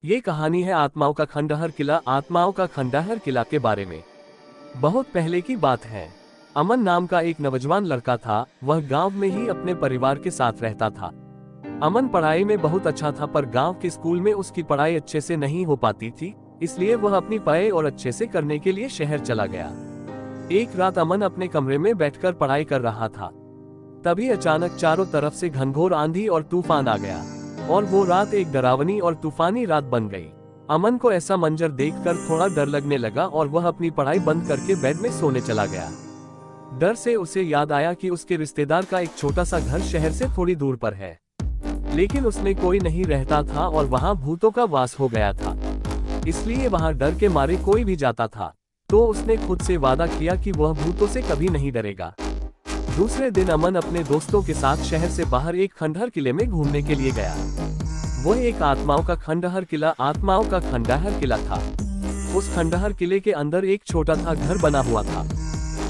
ये कहानी है आत्माओं का खंडहर किला। आत्माओं का खंडहर किला के बारे में। बहुत पहले की बात है। अमन नाम का एक नौजवान लड़का था। वह गांव में ही अपने परिवार के साथ रहता था। अमन पढ़ाई में बहुत अच्छा था, पर गांव के स्कूल में उसकी पढ़ाई अच्छे से नहीं हो पाती थी, इसलिए वह अपनी पढ़ाई और अच्छे से करने के लिए शहर चला गया। एक रात अमन अपने कमरे में बैठकर पढ़ाई कर रहा था। तभी अचानक चारों तरफ से घनघोर आंधी और तूफान आ गया और वो रात एक डरावनी और तूफानी रात बन गई। अमन को ऐसा मंजर देखकर थोड़ा डर लगने लगा और वह अपनी पढ़ाई बंद करके बेड में सोने चला गया। डर से उसे याद आया कि उसके रिश्तेदार का एक छोटा सा घर शहर से थोड़ी दूर पर है, लेकिन उसमें कोई नहीं रहता था और वहां भूतों का वास हो गया था, इसलिए वहां डर के मारे कोई भी जाता था। तो उसने खुद से वादा किया कि वह भूतों से कभी नहीं डरेगा। दूसरे दिन अमन अपने दोस्तों के साथ शहर से बाहर एक खंडहर किले में घूमने के लिए गया। वह एक आत्माओं का खंडहर किला था। उस खंडहर किले के अंदर एक छोटा सा घर बना हुआ था।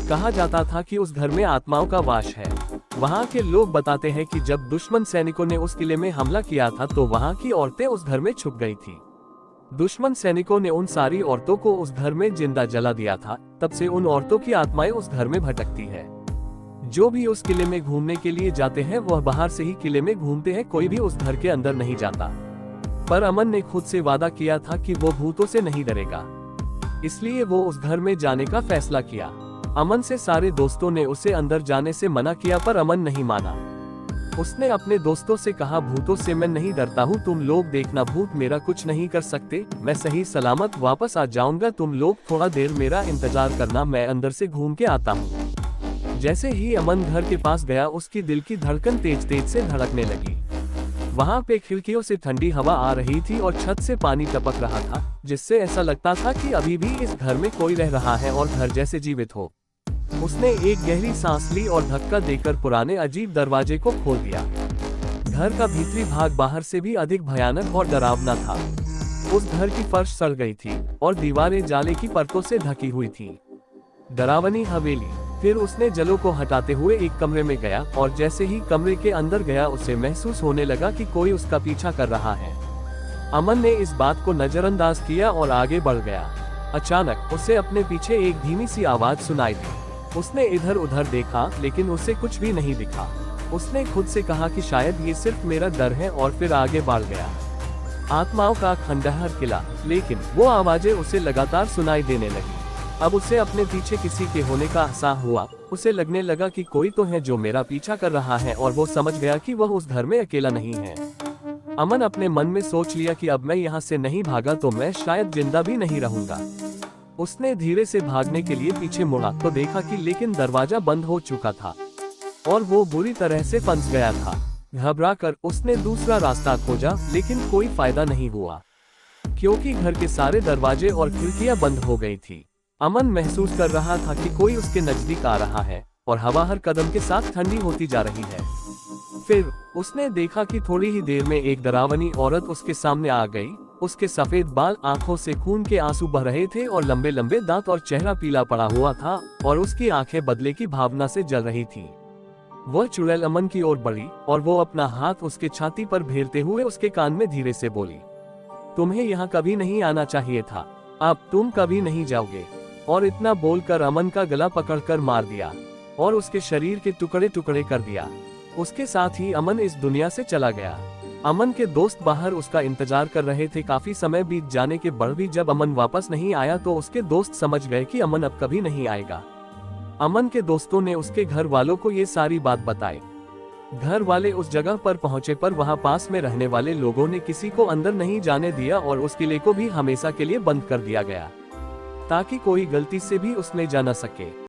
कहा जाता था कि उस घर में आत्माओं का वास है। वहां के लोग बताते हैं कि जब दुश्मन सैनिकों ने उस किले में हमला किया था तो वहां की औरतें उस घर में छुप गई थी। दुश्मन सैनिकों ने उन सारी औरतों को उस घर में जिंदा जला दिया था। तब से उन औरतों की आत्माएं उस घर में भटकती है। जो भी उस किले में घूमने के लिए जाते हैं वह बाहर से ही किले में घूमते हैं, कोई भी उस घर के अंदर नहीं जाता। पर अमन ने खुद से वादा किया था कि वो भूतों से नहीं डरेगा, इसलिए वो उस घर में जाने का फैसला किया। अमन से सारे दोस्तों ने उसे अंदर जाने से मना किया, पर अमन नहीं माना। उसने अपने दोस्तों से कहा, भूतों से मैं नहीं डरता हूँ, तुम लोग देखना, भूत मेरा कुछ नहीं कर सकते, मैं सही सलामत वापस आ जाऊंगा, तुम लोग थोड़ा देर मेरा इंतजार करना, मैं अंदर से घूम के आता हूँ। जैसे ही अमन घर के पास गया उसकी दिल की धड़कन तेज तेज से धड़कने लगी। वहां पे खिड़कियों से ठंडी हवा आ रही थी और छत से पानी टपक रहा था, जिससे ऐसा लगता था कि अभी भी इस घर में कोई रह रहा है और घर जैसे जीवित हो। उसने एक गहरी सांस ली और धक्का देकर पुराने अजीब दरवाजे को खोल दिया। घर का भीतरी भाग बाहर से भी अधिक भयानक और डरावना था। उस घर की फर्श सड़ गई थी और दीवारें जाले की परतों से ढकी हुई थी। डरावनी हवेली। फिर उसने जलों को हटाते हुए एक कमरे में गया और जैसे ही कमरे के अंदर गया उसे महसूस होने लगा कि कोई उसका पीछा कर रहा है। अमन ने इस बात को नजरअंदाज किया और आगे बढ़ गया। अचानक उसे अपने पीछे एक धीमी सी आवाज सुनाई दी। उसने इधर उधर देखा, लेकिन उसे कुछ भी नहीं दिखा। उसने खुद से कहा कि शायद ये सिर्फ मेरा डर है और फिर आगे बढ़ गया। आत्माओं का खंडहर किला। लेकिन वो आवाजें उसे लगातार सुनाई देने लगी। अब उसे अपने पीछे किसी के होने का एहसास हुआ। उसे लगने लगा कि कोई तो है जो मेरा पीछा कर रहा है, और वो समझ गया कि वह उस घर में अकेला नहीं है। अमन अपने मन में सोच लिया कि अब मैं यहाँ से नहीं भागा तो मैं शायद जिंदा भी नहीं रहूंगा। उसने धीरे से भागने के लिए पीछे मुड़ा तो देखा कि लेकिन दरवाजा बंद हो चुका था और वो बुरी तरह से फंस गया था। घबराकर उसने दूसरा रास्ता खोजा, लेकिन कोई फायदा नहीं हुआ, क्योंकि घर के सारे दरवाजे और खिड़कियां बंद हो गई थी। अमन महसूस कर रहा था कि कोई उसके नजदीक आ रहा है और हवा हर कदम के साथ ठंडी होती जा रही है। फिर उसने देखा कि थोड़ी ही देर में एक डरावनी औरत उसके सामने आ गई। उसके सफेद बाल, आंखों से खून के आंसू बह रहे थे और लंबे लंबे दांत और चेहरा पीला पड़ा हुआ था और उसकी आंखें बदले की भावना से जल रही थी। वह चुड़ैल अमन की ओर बढ़ी और वो अपना हाथ उसके छाती पर फेरते हुए उसके कान में धीरे से बोली, तुम्हें यहाँ कभी नहीं आना चाहिए था, अब तुम कभी नहीं जाओगे। और इतना बोलकर अमन का गला पकड़कर मार दिया और उसके शरीर के टुकड़े टुकड़े कर दिया। उसके साथ ही अमन इस दुनिया से चला गया। अमन के दोस्त बाहर उसका इंतजार कर रहे थे। काफी समय बीत जाने के बाद भी जब अमन वापस नहीं आया तो उसके दोस्त समझ गए कि अमन अब कभी नहीं आएगा। अमन के दोस्तों ने उसके घर वालों को ये सारी बात बताई। घर वाले उस जगह पर पहुंचे, पर वहां पास में रहने वाले लोगों ने किसी को अंदर नहीं जाने दिया और उस किले को भी हमेशा के लिए बंद कर दिया गया, ताकि कोई गलती से भी उसमें जा न सके।